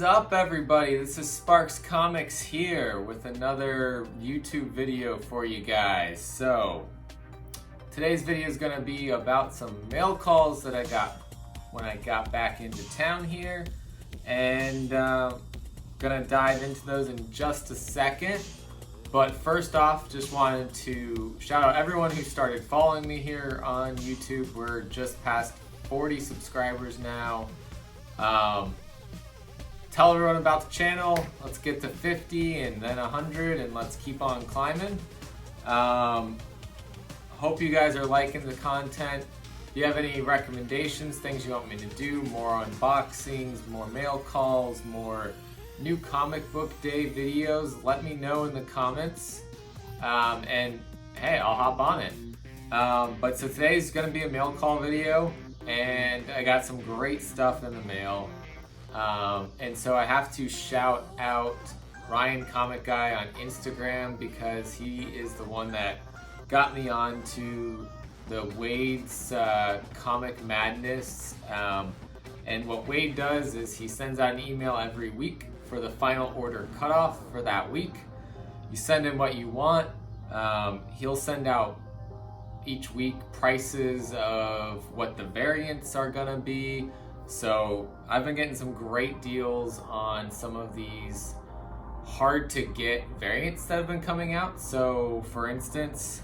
up, everybody? This is Sparks Comics here with another YouTube video for you guys. So today's video is going to be about some mail calls that I got when I got back into town here, and gonna dive into those in just a second. But first off, just wanted to shout out everyone who started following me here on YouTube. We're just past 40 subscribers now. Tell everyone about the channel. Let's get to 50 and then 100, and let's keep on climbing. Hope you guys are liking the content. If you have any recommendations, things you want me to do, more unboxings, more mail calls, more new comic book day videos, let me know in the comments. And hey, I'll hop on it. But so today's gonna be a mail call video, and I got some great stuff in the mail. And so I have to shout out Ryan Comic Guy on Instagram, because he is the one that got me on to the Wade's Comic Madness. And what Wade does is he sends out an email every week for the final order cutoff for that week. You send him what you want. He'll send out each week prices of what the variants are gonna be. So I've been getting some great deals on some of these hard to get variants that have been coming out. So for instance,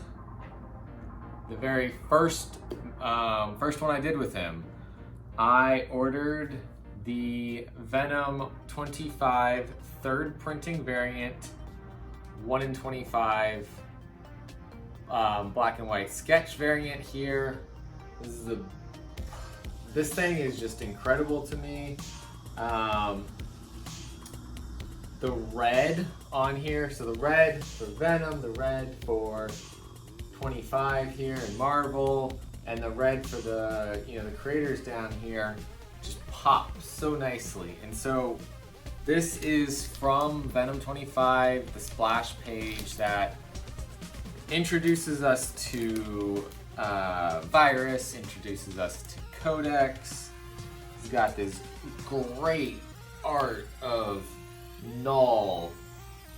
the very first one I did with him, I ordered the Venom 25 third printing variant, 1 in 25 black and white sketch variant here. This thing is just incredible to me. The red on here, so the red for Venom, the red for 25 here in Marvel, and the red for the the creators down here just pop so nicely. And so this is from Venom 25, the splash page that introduces us to Virus, introduces us to Codex. He's got this great art of Null,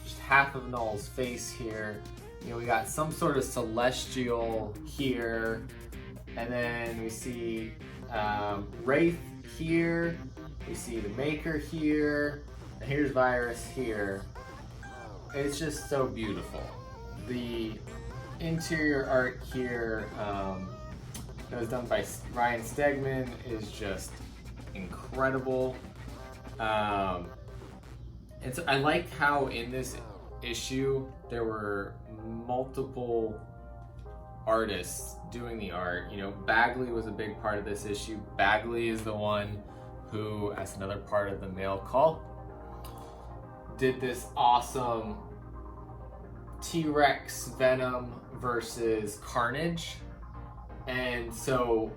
just half of Null's face here. We got some sort of Celestial here, and then we see Wraith here, we see the Maker here, and here's Virus here. It's just so beautiful. The interior art here that was done by Ryan Stegman is just incredible. And so I like how in this issue there were multiple artists doing the art. Bagley was a big part of this issue. Bagley is the one who, as another part of the mail call, did this awesome T-Rex Venom versus Carnage. And so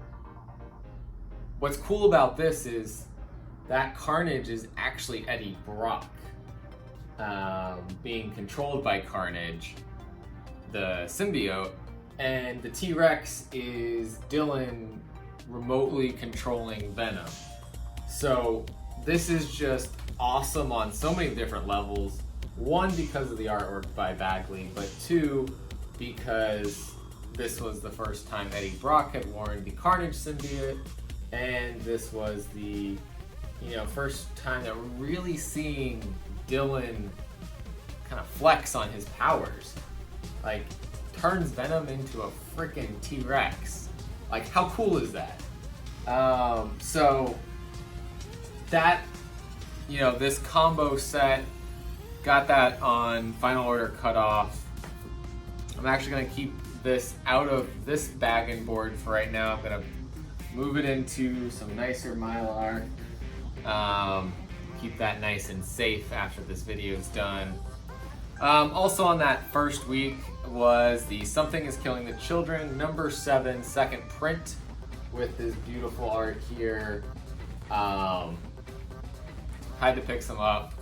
what's cool about this is that Carnage is actually Eddie Brock, being controlled by Carnage, the symbiote, and the T-Rex is Dylan remotely controlling Venom. So this is just awesome on so many different levels. One, because of the artwork by Bagley, but two, because this was the first time Eddie Brock had worn the Carnage symbiote, and this was the first time that we're really seeing Dylan kind of flex on his powers. Like, turns Venom into a freaking T-Rex. Like, how cool is that? So that, this combo set, got that on final order cutoff. I'm actually gonna keep this out of this bag and board for right now. I'm gonna move it into some nicer Mylar. Keep that nice and safe after this video is done. Also on that first week was the Something is Killing the Children #7 second print with this beautiful art here. Had to pick some up.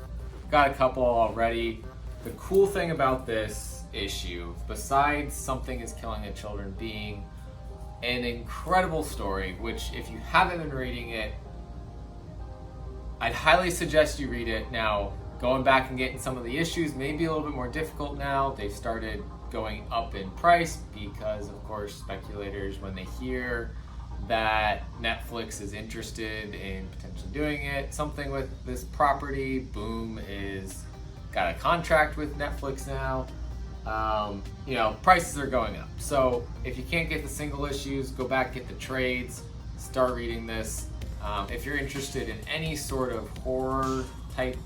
Got a couple already. The cool thing about this issue, besides Something is Killing the Children being an incredible story, which if you haven't been reading it, I'd highly suggest you read it. Now, going back and getting some of the issues may be a little bit more difficult now. They've started going up in price because, of course, speculators, when they hear that Netflix is interested in potentially doing something with this property, boom, is got a contract with Netflix now. Prices are going up. So if you can't get the single issues, go back, get the trades, start reading this. If you're interested in any sort of horror type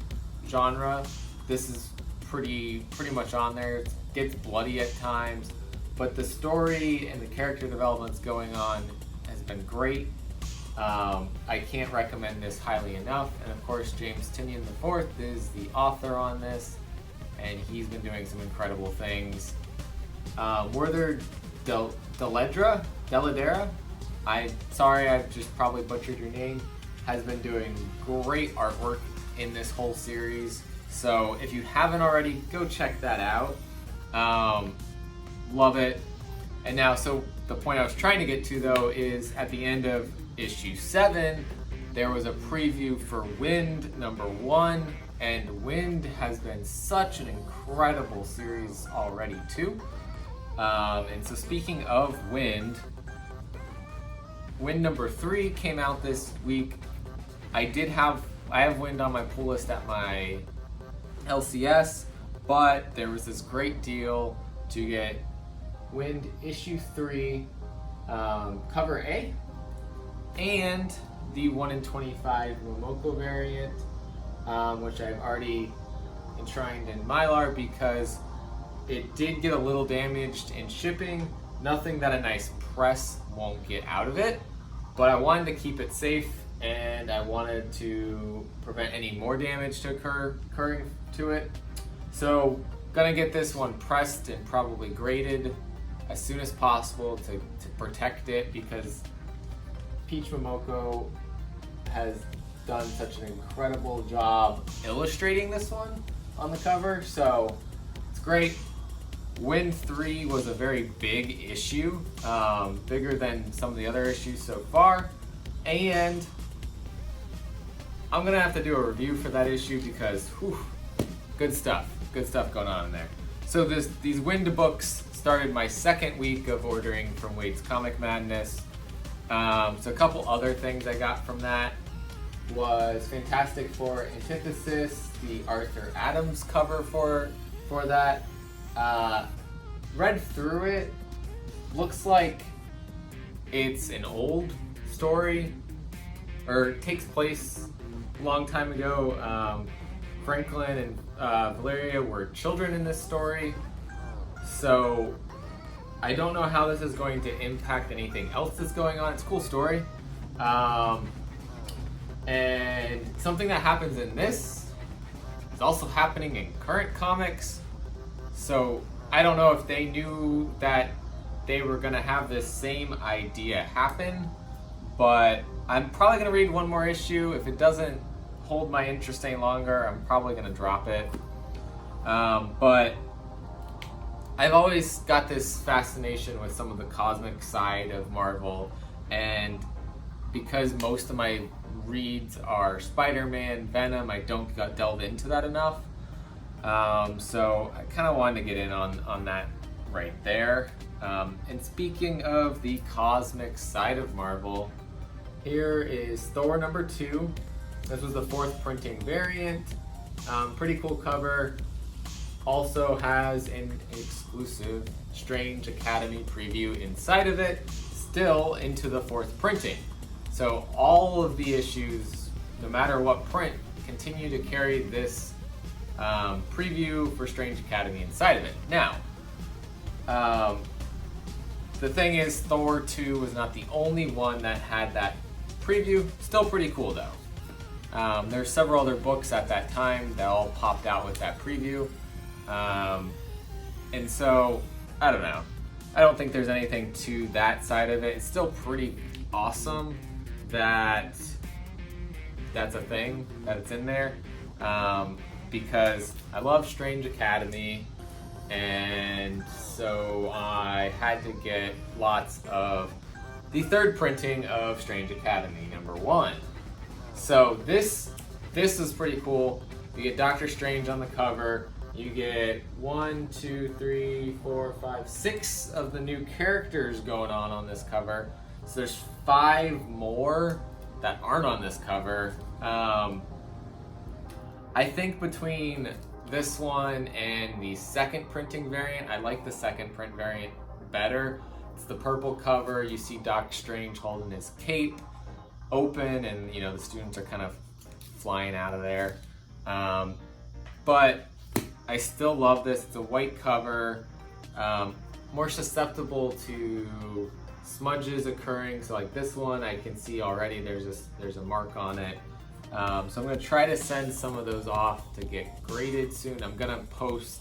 genre, this is pretty much on there. It gets bloody at times, but the story and the character developments going on has been great. I can't recommend this highly enough. And of course, James Tynion IV is the author on this, and he's been doing some incredible things. Werther Dell'Edera, I'm sorry, I've just probably butchered your name, has been doing great artwork in this whole series. So if you haven't already, go check that out. Love it. And now, so the point I was trying to get to though is at the end of issue 7, there was a preview for Wind #1, and Wind has been such an incredible series already too. And so speaking of Wind #3 came out this week. I have Wind on my pull list at my LCS, but there was this great deal to get Wind issue 3 cover A and the 1/25 Momoko variant, which I've already enshrined in Mylar because it did get a little damaged in shipping. Nothing that a nice press won't get out of it, but I wanted to keep it safe and I wanted to prevent any more damage to occurring to it. So gonna get this one pressed and probably graded as soon as possible to protect it, because Peach Momoko has done such an incredible job illustrating this one on the cover, so it's great. Wind 3 was a very big issue, bigger than some of the other issues so far, and I'm gonna have to do a review for that issue because good stuff going on in there. So these Wind books started my second week of ordering from Wade's Comic Madness. So a couple other things I got from that was Fantastic Four Antithesis, the Arthur Adams cover for that. Read through it, looks like it's an old story, or takes place a long time ago. Franklin and Valeria were children in this story, so I don't know how this is going to impact anything else that's going on. It's a cool story. And something that happens in this is also happening in current comics. So I don't know if they knew that they were gonna have this same idea happen, but I'm probably gonna read one more issue. If it doesn't hold my interest any longer, I'm probably gonna drop it. But I've always got this fascination with some of the cosmic side of Marvel, and because most of my reads are Spider-Man, Venom, I don't delve into that enough. So I kind of wanted to get in on that right there. And speaking of the cosmic side of Marvel, here is Thor #2. This was the 4th printing variant. Pretty cool cover. Also has an exclusive Strange Academy preview inside of it, still into the 4th printing. So all of the issues, no matter what print, continue to carry this preview for Strange Academy inside of it. Now, the thing is, Thor 2 was not the only one that had that preview. Still pretty cool though. There's several other books at that time that all popped out with that preview. And so, I don't know. I don't think there's anything to that side of it. It's still pretty awesome that that's a thing, that it's in there. Because I love Strange Academy, and so I had to get lots of the 3rd printing of Strange Academy #1. So this this is pretty cool. You get Doctor Strange on the cover. You get 1, 2, 3, 4, 5, 6 of the new characters going on this cover. So there's 5 more that aren't on this cover. I think between this one and the second printing variant, I like the second print variant better. It's the purple cover. You see Doctor Strange holding his cape open, and the students are kind of flying out of there. But I still love this. It's a white cover, more susceptible to smudges occurring. So like this one, I can see already there's a mark on it. So I'm going to try to send some of those off to get graded soon. I'm going to post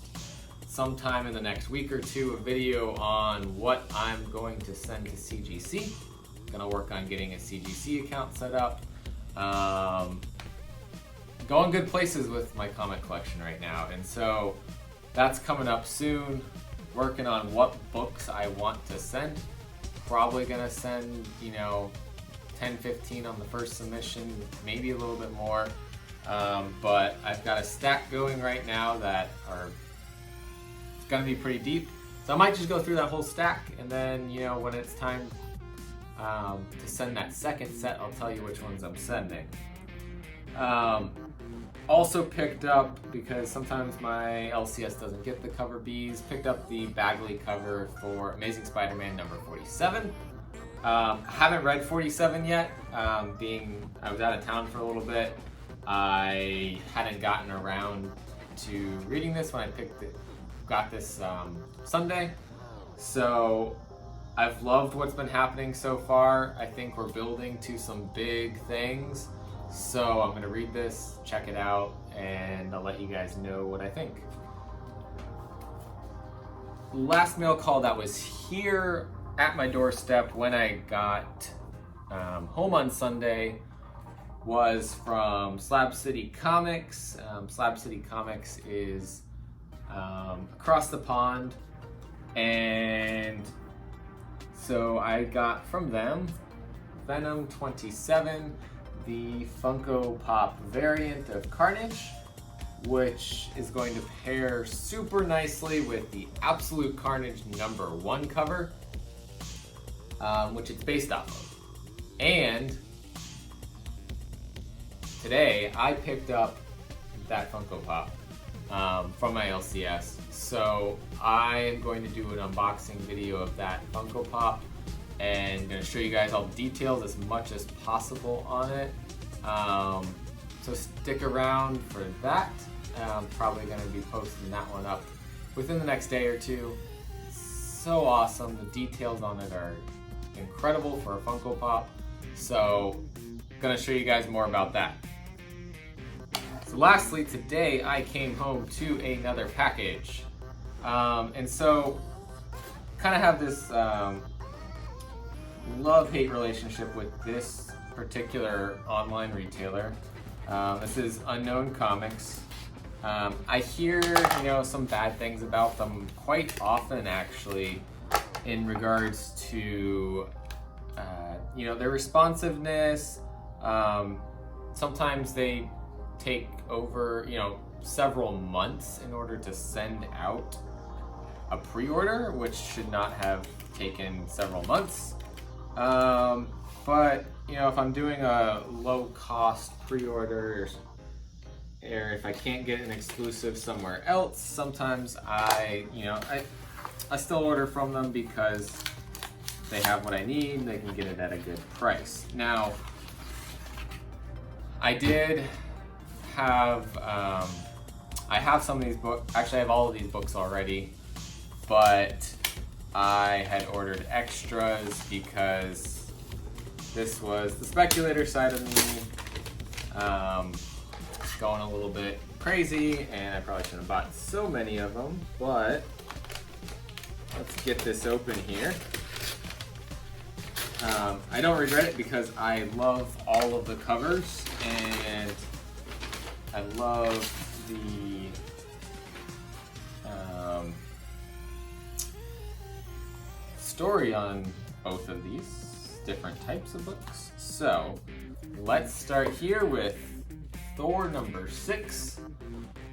sometime in the next week or two a video on what I'm going to send to CGC. I'm going to work on getting a CGC account set up. Going good places with my comic collection right now, and so that's coming up soon. Working on what books I want to send. Probably going to send, 10, 15 on the first submission, maybe a little bit more. But I've got a stack going right now that it's gonna be pretty deep. So I might just go through that whole stack, and then, when it's time to send that second set, I'll tell you which ones I'm sending. Also picked up, because sometimes my LCS doesn't get the cover Bs, picked up the Bagley cover for Amazing Spider-Man number 47. Haven't read 47 yet, being I was out of town for a little bit. I hadn't gotten around to reading this when I got this Sunday. So I've loved what's been happening so far. I think we're building to some big things. So I'm gonna read this, check it out, and I'll let you guys know what I think. Last mail call that was here at my doorstep when I got home on Sunday was from Slab City Comics. Slab City Comics is across the pond, and so I got from them Venom 27, the Funko Pop variant of Carnage, which is going to pair super nicely with the Absolute Carnage number 1 cover, which it's based off of. And today I picked up that Funko Pop from my LCS. So I am going to do an unboxing video of that Funko Pop and going to show you guys all the details as much as possible on it. So stick around for that. I'm probably going to be posting that one up within the next day or two. So awesome. The details on it are incredible for a Funko Pop. So going to show you guys more about that. So lastly, today I came home to another package. And so kind of have this love-hate relationship with this particular online retailer. This is Unknown Comics. I hear, some bad things about them quite often, actually, in regards to, their responsiveness. Sometimes they take over, several months in order to send out a pre-order, which should not have taken several months. But, if I'm doing a low-cost pre-order, or if I can't get an exclusive somewhere else, sometimes I still order from them because they have what I need, they can get it at a good price. Now, I did have, I have some of these books, actually I have all of these books already, but I had ordered extras because this was the speculator side of me going a little bit crazy, and I probably shouldn't have bought so many of them, but let's get this open here. I don't regret it because I love all of the covers, and I love the story on both of these different types of books. So let's start here with Thor number 6.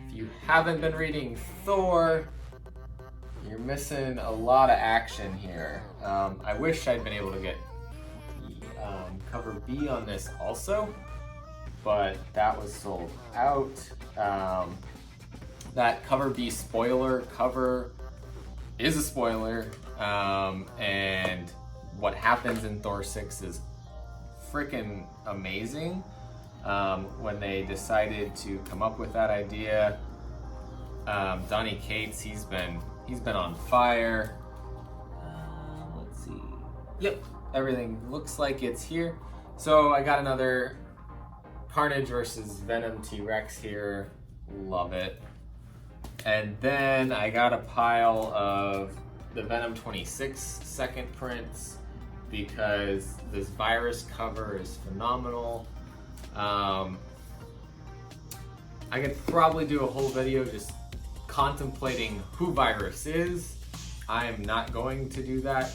If you haven't been reading Thor, you're missing a lot of action here. I wish I'd been able to get cover B on this also, but that was sold out. That cover B spoiler cover is a spoiler, and what happens in Thor 6 is freaking amazing. When they decided to come up with that idea, Donny Cates, he's been on fire. Let's see. Yep, everything looks like it's here. So I got another Carnage versus Venom T-Rex here. Love it. And then I got a pile of the Venom 26 second prints because this virus cover is phenomenal. I could probably do a whole video just contemplating who Virus is. I am not going to do that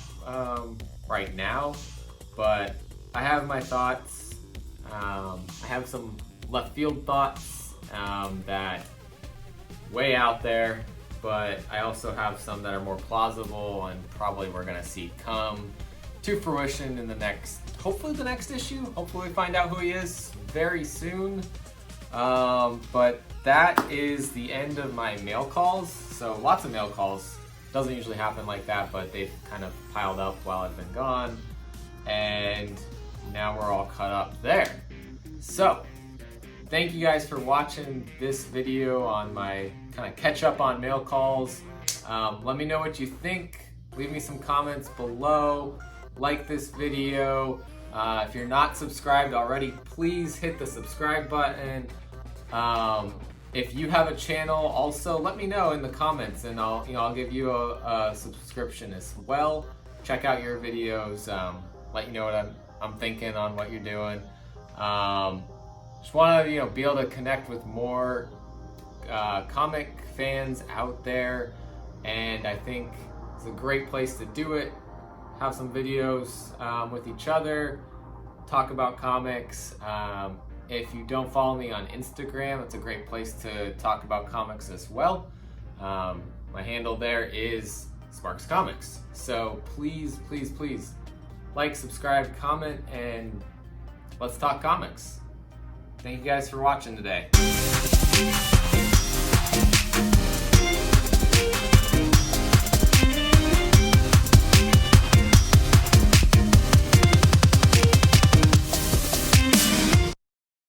right now, but I have my thoughts. I have some left field thoughts that way out there, but I also have some that are more plausible and probably we're gonna see come to fruition in the next, hopefully the next issue. Hopefully we find out who he is very soon. But that is the end of my mail calls. So lots of mail calls. Doesn't usually happen like that, but they've kind of piled up while I've been gone. And now we're all caught up there. So thank you guys for watching this video on my kind of catch up on mail calls. Let me know what you think. Leave me some comments below. Like this video. If you're not subscribed already, please hit the subscribe button. If you have a channel, also let me know in the comments, and I'll give you a subscription as well. Check out your videos. Let you know what I'm thinking on what you're doing. Just want to be able to connect with more comic fans out there, and I think it's a great place to do it. Have some videos with each other, talk about comics. If you don't follow me on Instagram, it's a great place to talk about comics as well. My handle there is Sparks Comics. So please, please, please like, subscribe, comment, and let's talk comics. Thank you guys for watching today.